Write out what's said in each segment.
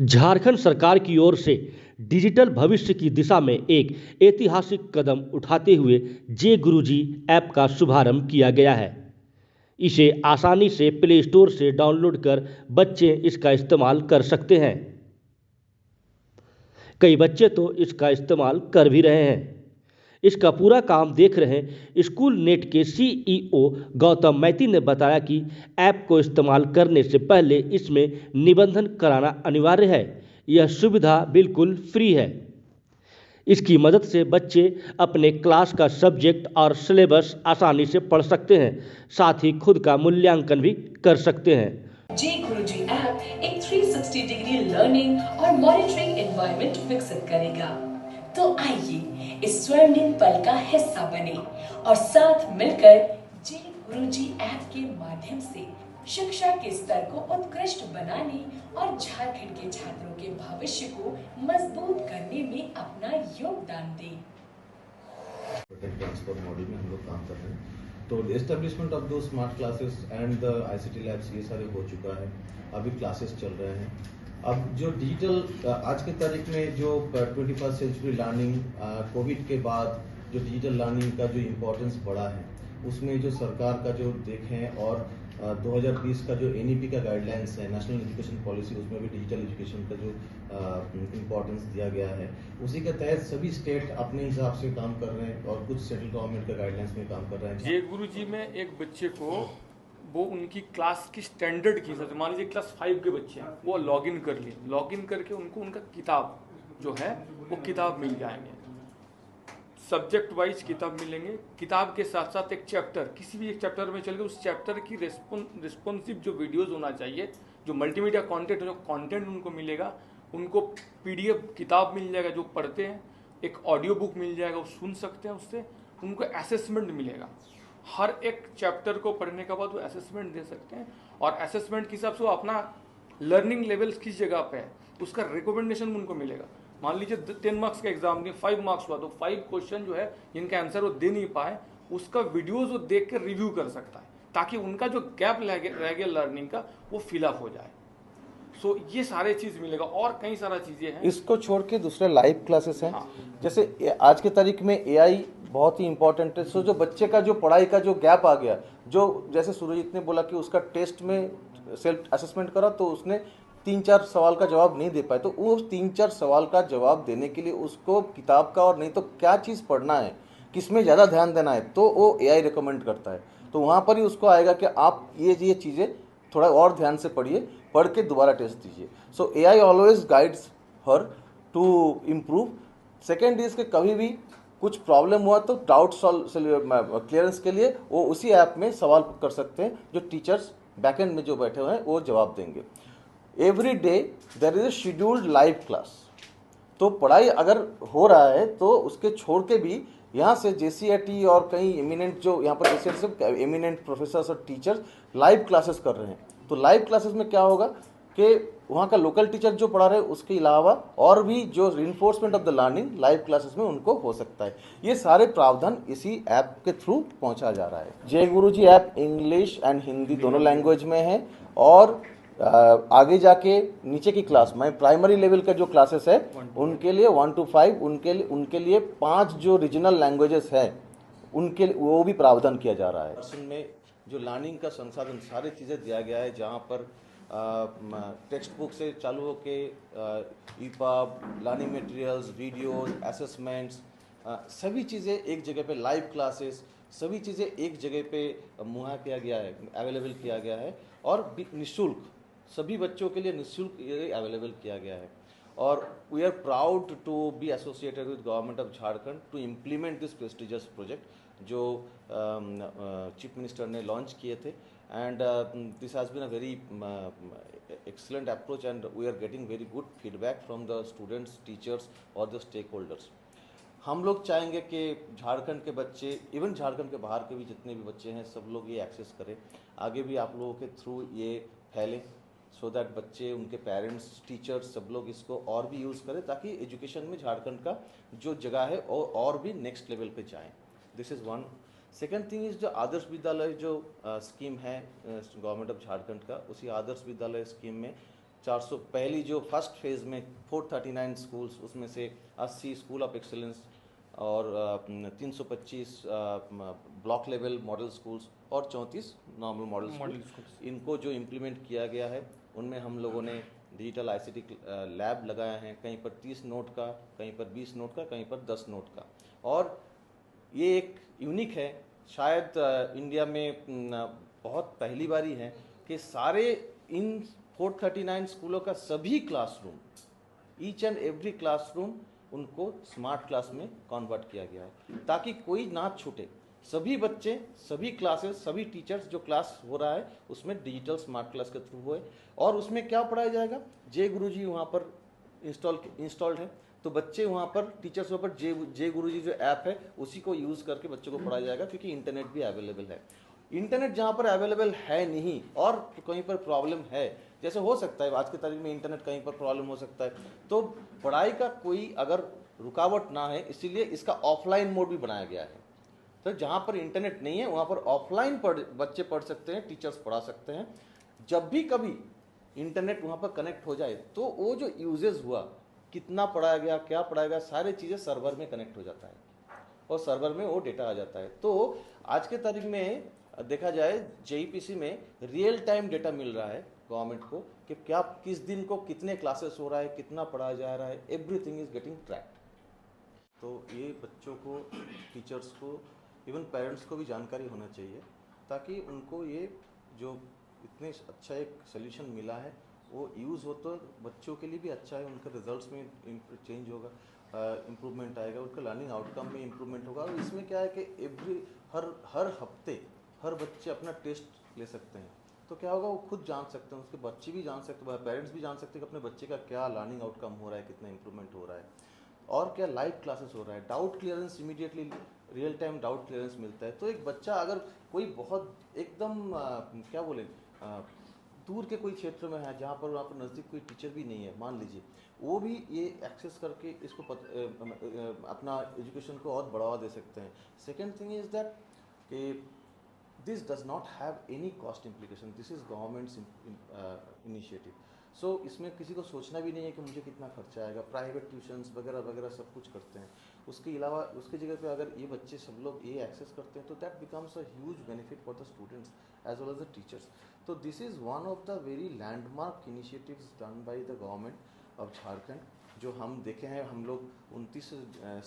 झारखंड सरकार की ओर से डिजिटल भविष्य की दिशा में एक ऐतिहासिक कदम उठाते हुए जे गुरुजी ऐप का शुभारंभ किया गया है। इसे आसानी से प्ले स्टोर से डाउनलोड कर बच्चे इसका इस्तेमाल कर सकते हैं। कई बच्चे तो इसका इस्तेमाल कर भी रहे हैं। इसका पूरा काम देख रहे स्कूल नेट के सीईओ गौतम मैती ने बताया कि ऐप को इस्तेमाल करने से पहले इसमें निबंधन कराना अनिवार्य है। यह सुविधा बिल्कुल फ्री है। इसकी मदद से बच्चे अपने क्लास का सब्जेक्ट और सिलेबस आसानी से पढ़ सकते हैं, साथ ही खुद का मूल्यांकन भी कर सकते हैं। जे गुरुजी ऐप एक 360 डिग्री लर्निंग और मॉनिटरिंग एनवायरनमेंट विकसित करेगा। तो आइए इस स्वर्णिम पल का हिस्सा बने और साथ मिलकर जे गुरुजी ऐप के माध्यम से शिक्षा के स्तर को उत्कृष्ट बनाने और झारखंड के छात्रों के भविष्य को मजबूत करने में अपना योगदान दें। ट्रांसफर मॉडल में हम लोग काम कर रहे हैं। तो एस्टेब्लिशमेंट ऑफ दो smart classes and the ICT labs ये सारे हो चुका है। अभी क्लासेस चल रहे हैं। अब जो डिजिटल आज के तारीख में जो 21st सेंचुरी लर्निंग कोविड के बाद जो डिजिटल लर्निंग का जो इम्पोर्टेंस बढ़ा है, उसमें जो सरकार का जो देखें और 2020 का जो एनईपी का गाइडलाइंस है, नेशनल एजुकेशन पॉलिसी, उसमें भी डिजिटल एजुकेशन का जो इम्पोर्टेंस दिया गया है, उसी के तहत सभी स्टेट अपने हिसाब से काम कर रहे हैं और कुछ सेंट्रल गवर्नमेंट के गाइडलाइंस में काम कर रहे हैं। जे गुरुजी में एक बच्चे को वो उनकी क्लास की स्टैंडर्ड की हिसाब से, मान लीजिए क्लास 5 के बच्चे हैं, वो लॉगिन कर लिए, लॉगिन करके उनको उनका किताब जो है वो किताब मिल जाएंगे, सब्जेक्ट वाइज किताब मिलेंगे। किताब के साथ साथ एक चैप्टर, किसी भी एक चैप्टर में चल के उस चैप्टर की रिस्पॉन्सिव जो वीडियोस होना चाहिए, जो मल्टीमीडिया कंटेंट, जो कंटेंट उनको मिलेगा, उनको पीडीएफ किताब मिल जाएगा जो पढ़ते हैं, एक ऑडियो बुक मिल जाएगा वो सुन सकते हैं, उससे उनको असेसमेंट मिलेगा। हर एक चैप्टर को पढ़ने के बाद वो असेसमेंट दे सकते हैं और असेसमेंट के हिसाब से वो अपना लर्निंग लेवल्स किस जगह पे है उसका रिकमेंडेशन उनको मिलेगा। मान लीजिए 10 मार्क्स का एग्जाम दिए, 5 मार्क्स हुआ, तो 5 क्वेश्चन जो है जिनका आंसर वो दे नहीं पाए, उसका वीडियोज वो देख कर रिव्यू कर सकता है, ताकि उनका जो गैप रह गया लर्निंग का वो फिलअप हो जाए। सो ये सारे चीज मिलेगा और कई सारा चीजें हैं। इसको छोड़ के दूसरे लाइव क्लासेस हैं। हाँ। जैसे आज के तारीख में एआई बहुत ही इंपॉर्टेंट है। सो जो बच्चे का जो पढ़ाई का जो गैप आ गया, जो जैसे सूरजीत ने बोला कि उसका टेस्ट में सेल्फ असेसमेंट करा तो उसने 3-4 सवाल का जवाब नहीं दे पाए, तो वो 3-4 सवाल का जवाब देने के लिए उसको किताब का और नहीं तो क्या चीज़ पढ़ना है, किसमें ज़्यादा ध्यान देना है, तो वो एआई रिकमेंड करता है। तो वहाँ पर ही उसको आएगा कि आप ये चीज़ें थोड़ा और ध्यान से पढ़िए, पढ़ के दोबारा टेस्ट दीजिए। So AI always guides her to improve. Second is के कभी भी कुछ प्रॉब्लम हुआ तो डाउट क्लियरेंस के लिए वो उसी ऐप में सवाल कर सकते हैं, जो टीचर्स बैकएंड में जो बैठे हुए हैं वो जवाब देंगे। Every day there is a scheduled live class. तो पढ़ाई अगर हो रहा है तो उसके छोड़ के भी यहाँ से जेसीईटी और कई एमिनेंट जो यहाँ पर जेसीईटी से एमिनेंट प्रोफेसर्स और टीचर्स लाइव क्लासेस कर रहे हैं। तो लाइव क्लासेस में क्या होगा कि वहाँ का लोकल टीचर जो पढ़ा रहे हैं उसके अलावा और भी जो reinforcement of the learning live classes में उनको हो सकता है। ये सारे प्रावधान इसी ऐप के थ्रू पहुँचा जा रहा है। जय गुरुजी ऐप इंग्लिश एंड हिंदी दोनों लैंग्वेज में है और आगे जाके नीचे की क्लास में प्राइमरी लेवल का जो क्लासेस है उनके लिए 1 to 5, उनके लिए 5 जो रीजनल लैंग्वेजेस हैं उनके वो भी प्रावधान किया जा रहा है। में जो लर्निंग का संसाधन सारी चीज़ें दिया गया है, जहाँ पर टेक्स्ट बुक से चालू होके EPUB, learning materials, videos, assessments, सभी चीज़ें एक जगह पे, लाइव क्लासेस, सभी चीज़ें एक जगह पे मुहैया किया गया है, अवेलेबल किया गया है और निःशुल्क सभी बच्चों के लिए निःशुल्क ये अवेलेबल किया गया है। और we are proud to be associated with government of Jharkhand to implement this prestigious project जो चीफ मिनिस्टर ने लॉन्च किए थे। And this has been a very excellent approach and we are getting very good feedback from the students, teachers और the stakeholders। हम लोग चाहेंगे कि झारखंड के बच्चे, इवन झारखंड के बाहर के भी जितने भी बच्चे हैं, सब लोग ये एक्सेस करें, आगे भी आप लोगों के थ्रू ये फैले, सो दैट बच्चे, उनके पेरेंट्स, टीचर्स सब लोग इसको और भी यूज़ करें, ताकि एजुकेशन में झारखंड का जो जगह है और भी नेक्स्ट लेवल पे जाएं। This is one. Second thing is जो आदर्श विद्यालय जो स्कीम है गवर्नमेंट ऑफ झारखंड का, उसी आदर्श विद्यालय स्कीम में 400 पहली जो फर्स्ट फेज़ में 439 स्कूल्स, उसमें से 80 स्कूल ऑफ एक्सेलेंस और 325 ब्लॉक लेवल मॉडल स्कूल्स और 34 नॉर्मल मॉडल स्कूल्स, इनको जो इम्प्लीमेंट किया गया है उनमें हम लोगों ने डिजिटल आईसीटी लैब लगाया है, कहीं पर 30 नोट का, कहीं पर 20 नोट का, कहीं पर 10 नोट का। और ये एक यूनिक है, शायद इंडिया में बहुत पहली बारी है कि सारे इन 439 स्कूलों का सभी classroom, each and every classroom उनको स्मार्ट क्लास में कन्वर्ट किया गया है, ताकि कोई ना छूटे। सभी बच्चे, सभी क्लासेस, सभी टीचर्स जो क्लास हो रहा है उसमें डिजिटल स्मार्ट क्लास के थ्रू हुए। और उसमें क्या पढ़ाया जाएगा, जे गुरुजी वहाँ पर इंस्टॉल्ड है, तो बच्चे वहाँ पर, टीचर्स वहाँ पर जे गुरुजी जो ऐप है उसी को यूज़ करके बच्चों को पढ़ाया जाएगा, क्योंकि इंटरनेट भी अवेलेबल है। इंटरनेट जहाँ पर अवेलेबल है नहीं और कहीं पर प्रॉब्लम है, जैसे हो सकता है आज की तारीख में इंटरनेट कहीं पर प्रॉब्लम हो सकता है, तो पढ़ाई का कोई अगर रुकावट ना है, इसीलिए इसका ऑफलाइन मोड भी बनाया गया है। तो जहाँ पर इंटरनेट नहीं है वहाँ पर ऑफलाइन बच्चे पढ़ सकते हैं, टीचर्स पढ़ा सकते हैं। जब भी कभी इंटरनेट वहाँ पर कनेक्ट हो जाए तो वो जो यूजेस हुआ, कितना पढ़ाया गया, क्या पढ़ाया गया, सारी चीज़ें सर्वर में कनेक्ट हो जाता है और सर्वर में वो डेटा आ जाता है। तो आज के तारीख में देखा जाए जेईपीसी में रियल टाइम डेटा मिल रहा है गवर्नमेंट को कि क्या किस दिन को कितने क्लासेस हो रहा है, कितना पढ़ाया जा रहा है, एवरीथिंग इज गेटिंग ट्रैक्ड। तो ये बच्चों को, टीचर्स को, इवन पेरेंट्स को भी जानकारी होना चाहिए, ताकि उनको ये जो इतने अच्छा एक सोल्यूशन मिला है वो यूज़ हो तो बच्चों के लिए भी अच्छा है, उनके रिजल्ट्स में चेंज होगा, इम्प्रूवमेंट आएगा, उनका लर्निंग आउटकम में इम्प्रूवमेंट होगा। और इसमें क्या है कि हर हफ्ते हर बच्चे अपना टेस्ट ले सकते हैं, तो क्या होगा, वो खुद जान सकते हैं, उसके बच्चे भी जान सकते हैं, पेरेंट्स भी जान सकते हैं कि अपने बच्चे का क्या लर्निंग आउटकम हो रहा है, कितना इंप्रूवमेंट हो रहा है, और क्या लाइव क्लासेस हो रहा है। Doubt clearance immediately, real time doubt clearance मिलता है। तो एक बच्चा अगर कोई बहुत एकदम क्या बोले दूर के कोई क्षेत्र में है, जहाँ पर वहाँ पर नज़दीक कोई टीचर भी नहीं है, मान लीजिए, वो भी ये एक्सेस करके इसको अपना एजुकेशन को और बढ़ावा दे सकते हैं। सेकेंड थिंग इज़ दैट कि this does not have any cost implication, this is government's initiative. So इसमें किसी को सोचना भी नहीं है कि मुझे कितना खर्चा आएगा, प्राइवेट ट्यूशन्स वगैरह वगैरह सब कुछ करते हैं। उसके अलावा उसकी जगह पे अगर ये बच्चे सब लोग ये एक्सेस करते हैं तो that becomes a huge benefit for the students as well as the teachers. तो this is one of the very landmark initiatives done by the government of Jharkhand, जो हम देखे हैं। हम लोग 29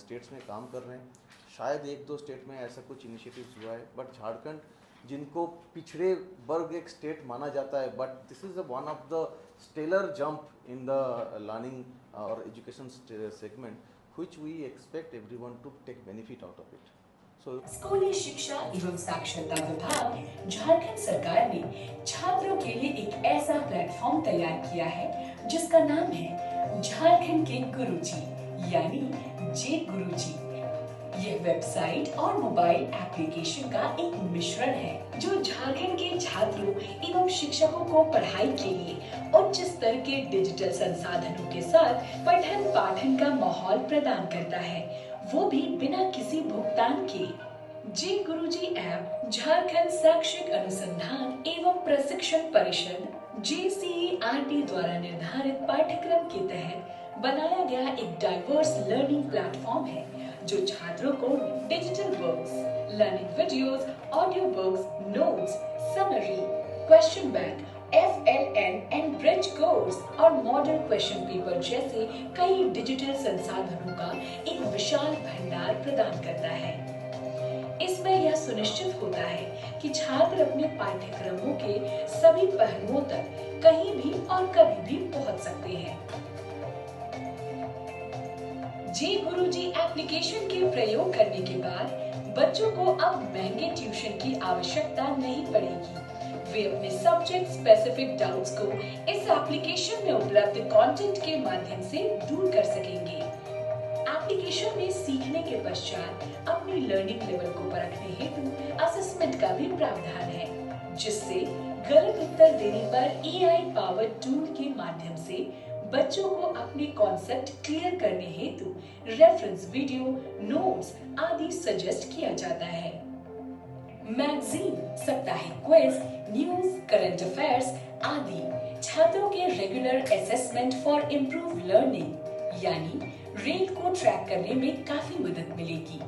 स्टेट्स में काम कर रहे हैं, शायद 1-2 स्टेट में ऐसा कुछ इनिशिएटिव्स हुआ है, बट झारखंड जिनको पिछड़े वर्ग एक स्टेट माना जाता है, but this is one of the stellar jump in the learning और education segment which we expect everyone to take benefit out of it. So स्कूली शिक्षा एवं साक्षरता विभाग झारखंड सरकार ने छात्रों के लिए एक ऐसा प्लेटफॉर्म तैयार किया है जिसका नाम है झारखंड के गुरुजी, यानी जे गुरुजी। यह वेबसाइट और मोबाइल एप्लीकेशन का एक मिश्रण है जो झारखंड के छात्रों एवं शिक्षकों को पढ़ाई के लिए उच्च स्तर के डिजिटल संसाधनों के साथ पठन पाठन का माहौल प्रदान करता है, वो भी बिना किसी भुगतान के। जे गुरुजी ऐप झारखंड शैक्षिक अनुसंधान एवं प्रशिक्षण परिषद JCERT द्वारा निर्धारित पाठ्यक्रम के तहत बनाया गया एक डाइवर्स लर्निंग प्लेटफॉर्म है जो छात्रों को digital books, learning videos, audio books, notes, summary, question bank, FLN and bridge course और मॉडल क्वेश्चन पेपर जैसे कई डिजिटल संसाधनों का एक विशाल भंडार प्रदान करता है। इसमें यह सुनिश्चित होता है कि छात्र अपने पाठ्यक्रमों के सभी पहलुओं तक कहीं भी और कभी भी पहुंच सकते हैं। जे गुरुजी एप्लीकेशन के प्रयोग करने के बाद बच्चों को अब महंगे ट्यूशन की आवश्यकता नहीं पड़ेगी। वे अपने सब्जेक्ट स्पेसिफिक डाउट्स को इस एप्लीकेशन में उपलब्ध कंटेंट के माध्यम से दूर कर सकेंगे। एप्लीकेशन में सीखने के पश्चात अपनी लर्निंग लेवल को परखने हेतु असेसमेंट का भी प्रावधान है, जिससे गलत उत्तर देने पर AI पावर्ड टूल के माध्यम से बच्चों को अपने कॉन्सेप्ट क्लियर करने हेतु रेफरेंस वीडियो, नोट्स आदि सजेस्ट किया जाता है। मैगजीन, साप्ताहिक क्विज, न्यूज, करंट अफेयर्स आदि छात्रों के regular assessment for improve learning यानी रेट को ट्रैक करने में काफी मदद मिलेगी,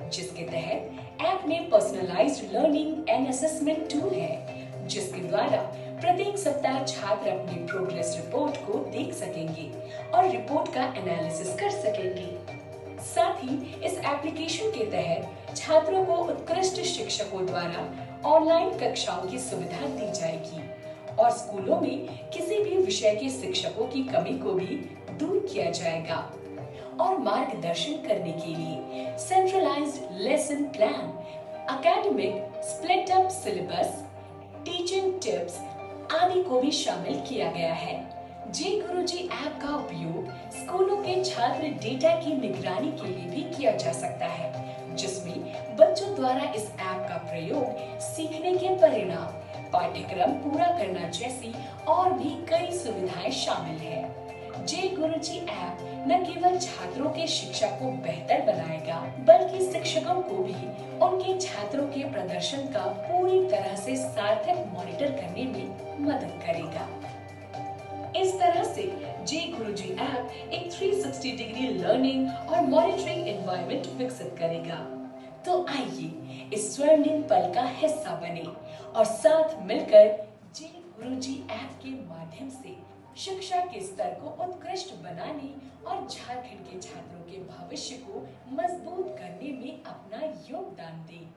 जिसके तहत ऐप में personalised learning and assessment tool है, जिसके द्वारा प्रत्येक सप्ताह छात्र अपनी प्रोग्रेस रिपोर्ट को देख सकेंगे और रिपोर्ट का एनालिसिस कर सकेंगे। साथ ही इस एप्लीकेशन के तहत छात्रों को उत्कृष्ट शिक्षकों द्वारा ऑनलाइन कक्षाओं की सुविधा दी जाएगी और स्कूलों में किसी भी विषय के शिक्षकों की कमी को भी दूर किया जाएगा। और मार्गदर्शन करने के लिए centralised lesson plan, academic split up syllabus, teaching tips आदि को भी शामिल किया गया है। जे गुरुजी ऐप का उपयोग स्कूलों के छात्र डेटा की निगरानी के लिए भी किया जा सकता है, जिसमें बच्चों द्वारा इस ऐप का प्रयोग सीखने के परिणाम, पाठ्यक्रम पूरा करना जैसी और भी कई सुविधाएं शामिल है। जे गुरुजी ऐप न केवल छात्रों के शिक्षा को बेहतर बनाएगा, बल्कि शिक्षकों को भी उनके छात्रों के प्रदर्शन का पूरी तरह से सार्थक मॉनिटर करने में मदद करेगा। इस तरह से जे गुरुजी ऐप एक 360 डिग्री लर्निंग और मॉनिटरिंग एनवायरनमेंट विकसित करेगा। तो आइए इस स्वर्णिम पल का हिस्सा बने और साथ मिलकर जे गुरुजी ऐप के माध्यम से शिक्षा के स्तर को उत्कृष्ट बनाने और झारखंड के छात्रों के भविष्य को मजबूत करने में अपना योगदान दें।